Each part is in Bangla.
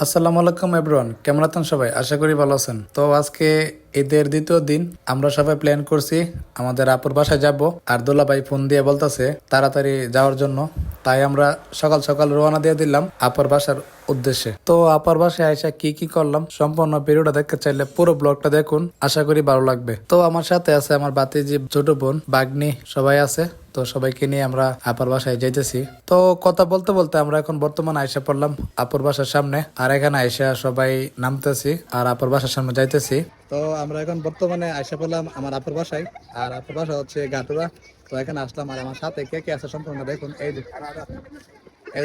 আসসালামু আলাইকুম এভরিওয়ান, কেমন আছেন সবাই? আশা করি ভালো আছেন। তো আজকে ঈদের দ্বিতীয় দিন আমরা সবাই প্ল্যান করছি আমাদের আপুর বাসায় যাব। আর দুলা ভাই ফোন দিয়ে বলতেছে তাড়াতাড়ি যাওয়ার জন্য, তাই আমরা সকাল সকাল রওনা দিয়ে দিলাম আপুর বাসার উদ্দেশ্যে। তো আপার বাসায় আইসা কি কি করলাম সম্পূর্ণ ভিডিওটা দেখতে চাইলে পুরো ব্লগটা দেখুন, আশা করি ভালো লাগবে। তো আমার সাথে আছে আমার বাতিজি, ছোট বোন, বাগনি সবাই আছে। তো সবাইকে নিয়ে আমরা আপার বাসায় যাইতেছি। তো কথা বলতে বলতে আমরা এখন বর্তমানে আইসা পড়লাম আপুর বাসার সামনে, আর এখানে আইসা সবাই নামতেছি আর আপুর বাসার সামনে যাইতেছি। তো আমরা এখন বর্তমানে আইসা পড়লাম আমার আপুর বাসায়, আর আপুর বাসা হচ্ছে গাটুরা। তো এখানে আসলাম, আর আমার সাথে কে কে আছে সম্পূর্ণ দেখুন। এই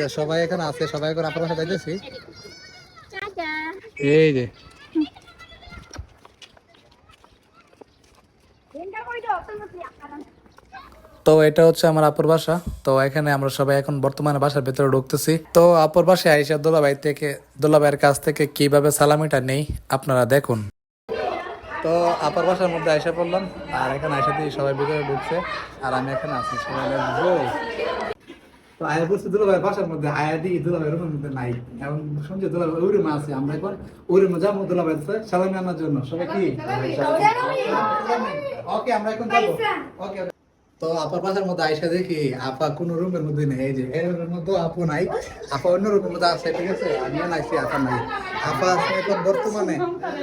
যে সবাই এখানে আছে, সবাই এখন আপুর বাসায় যাইতেছি। এই যে তো এটা হচ্ছে আমার আপুর বাসা। তো এখানে আমরা সবাই এখন বর্তমানে বাসার ভেতরে ঢুকতেছি। তো আপুর বাসায় আইসা দোলাভাইয়ের কাছ থেকে কিভাবে সালামিটা নেই আপনারা দেখুন। তো আপার বাসার মধ্যে আইসা পড়লাম, আর এখানে আইসা দিয়ে সবাই ভিতরে ঢুকছে, আর আমি এখানে আছি। সবাই তো আয়া বলছে দুলাভাইয়ের বাসার মধ্যে, আয়া দিই দুলাভাইয়ের রুমের মধ্যে নাই। এখন শুনছি দুলাভাই ওই রুমে আছে, আমরা এখন ওই রুমে যাবো দুলাভাইয়ের সালামি আনার জন্য। সবাই কি ওকে, আমরা এখন যাবো। ওকে। তো আপার বাসার মধ্যে আইসা দেখি আপা কোন রুমের মধ্যে নেই। এই যে এই রুমের মধ্যে আপু নাই, আপা অন্য রুমের মধ্যে আছে। ঠিক আছে, আমিও নাইছি, আপা নাই। আপা আছে এখন বর্তমানে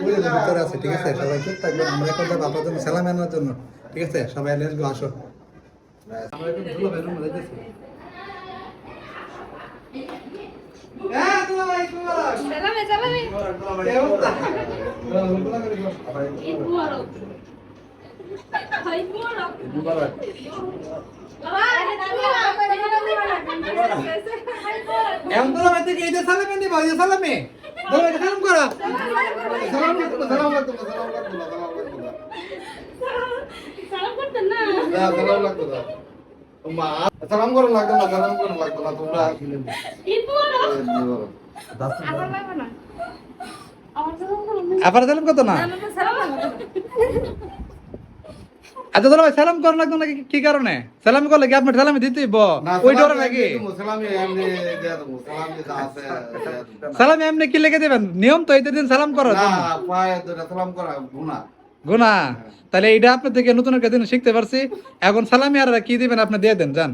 ওই রুমের ভিতরে আছে। ঠিক আছে, সবাই চুপ থাকবেন, আমরা এখন যাবো আপার জন্য সালামি আনার জন্য। ঠিক আছে, সবাই লেটস গো, আসো। আমরা এখন দুলাভাইয়ের রুমে যাইতেছি। এখন তো আমার থেকে এই যে সালামি নিবা, এই যে সালামি ধরে সালাম করো। সালাম করতে সালাম করতে সালাম করতে সালাম করতে না সালাম লাগতো না। মা সালাম করো লাগতো না, সালাম করো লাগতো না। তোমরা আবার সালাম করতো না। আচ্ছা দাদা ভাই, সালাম করেন লাগতো নাকি? কি কারণে সালাম করলে কি আপনার সালামি দিতেই ওই ডরে নাকি? সালামি এমনি কি লিখে দেবেন? নিয়ম তো এই দিন সালাম করার গুনা। তাহলে এইটা আপনার থেকে নতুন একটা দিন শিখতে পারছি। এখন সালামি আর কি দিবেন আপনি দিয়ে দেন, যান।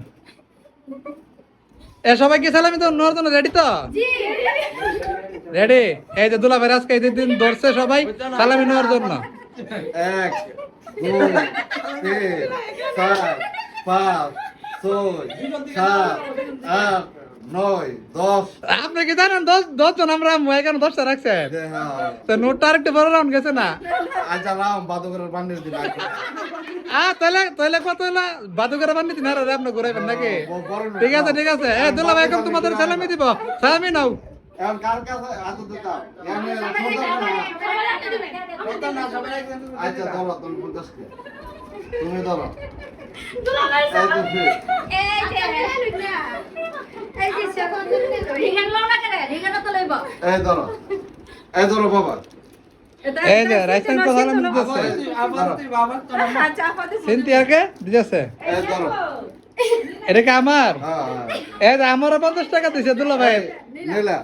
এ সবাই কি সালামি তো নেওয়ার জন্য রেডি তো? রেডি? এই যে দুলা ভাই আজকে এই দিন ধরছে সবাই সালামি নেওয়ার জন্য। 1 2 3 4 5 6 7 8 9 10। আপনি কি জানেন 10 জন আমরা এখানে 10টা রাখছেন? তো নোটটা আরেকটু বড় রাউন্ড গেছে না? আচ্ছা রাম বাদুকের বান্ডিল দিন। তাহলে কত হলো? বাদুকের বান্ডিল দিন আর আপনি ঘুরাইবেন নাকি? ঠিক আছে ঠিক আছে। এ দুলা ভাই এখন তোমাদের সালামি দিব, সালামি নাও। এখন কার কাছে হাত দিতা? আমি না সবাই একজন। আচ্ছা ধরো তুমি 50 কে। তুমি ধরো। দুলা ভাই এই ধরো বাবা। এই যে রাইসন তো সালামি দিতেছে। সিনথিয়াকে দিতেছে। এই ধরো। এটা কি আমার? হ্যাঁ এই যে আমারও 50 টাকা দিছে দুলা ভাই। নিলা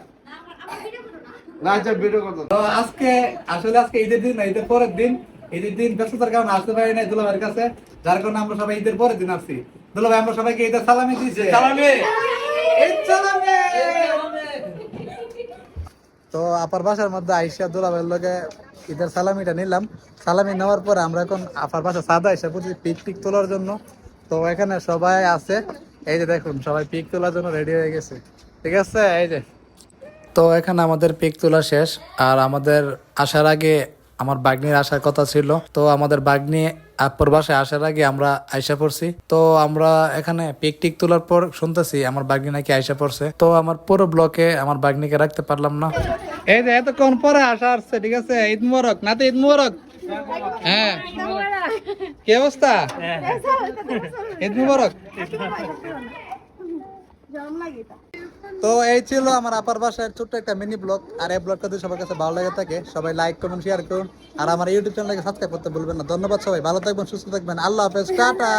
না আচ্ছা ভিডিও করতে। তো আজকে ঈদের দিন, ঈদের পরের দিন। ঈদের দিন ব্যস্ততার কারণে আসতে পারি নাই দুলা ভাইয়ের কাছে, যার কারণে আমরা সবাই ঈদের পরের দিন আসছি। দুলা ভাই আমরা সবাইকে ঈদের সালামি দিয়েছে। তো আপার বাসার মধ্যে আইসা দুলা ভাইয়ের লগে ঈদের সালামিটা নিলাম। সালামি নেওয়ার পরে আমরা এখন আপার বাসা সাদা আইসা পড়ছি পিক তোলার জন্য। তো এখানে সবাই আছে, এই যে দেখুন সবাই পিক তোলার জন্য রেডি হয়ে গেছে। ঠিক আছে, এই যে। তো এখানে আমাদের পিক তোলা শেষ, আর আমাদের আসার আগে আমার বাগনির আসার কথা ছিল। তো আমাদের বাগনি আপুর বাসায় আসার আগে আমরা আইসা পড়ছি। তো আমরা এখানে পিক তোলার পর শুনতেছি আমার বাগনি নাকি আইসা পড়ছে। তো আমার পুরো ব্লকে আমার বাগনিকে রাখতে পারলাম না। এই যে এতক্ষণ পরে আসা আসছে। ঠিক আছে, ঈদ মুবারক নাতে, ঈদ মুবারক। হ্যাঁ, কি অবস্থা? ঈদ মুবারক। তো এই ছিল আমার আপার বাসার ছোট্ট একটা মিনি ব্লগ। আর এই ব্লগটা যদি সবার কাছে ভালো লাগে থাকে সবাই লাইক কমেন্ট শেয়ার করুন, আর আমার ইউটিউব চ্যানেলকে সাবস্ক্রাইব করতে ভুলবেন না। ধন্যবাদ সবাই, ভালো থাকবেন, সুস্থ থাকবেন, আল্লাহ হাফেজ, টাটা।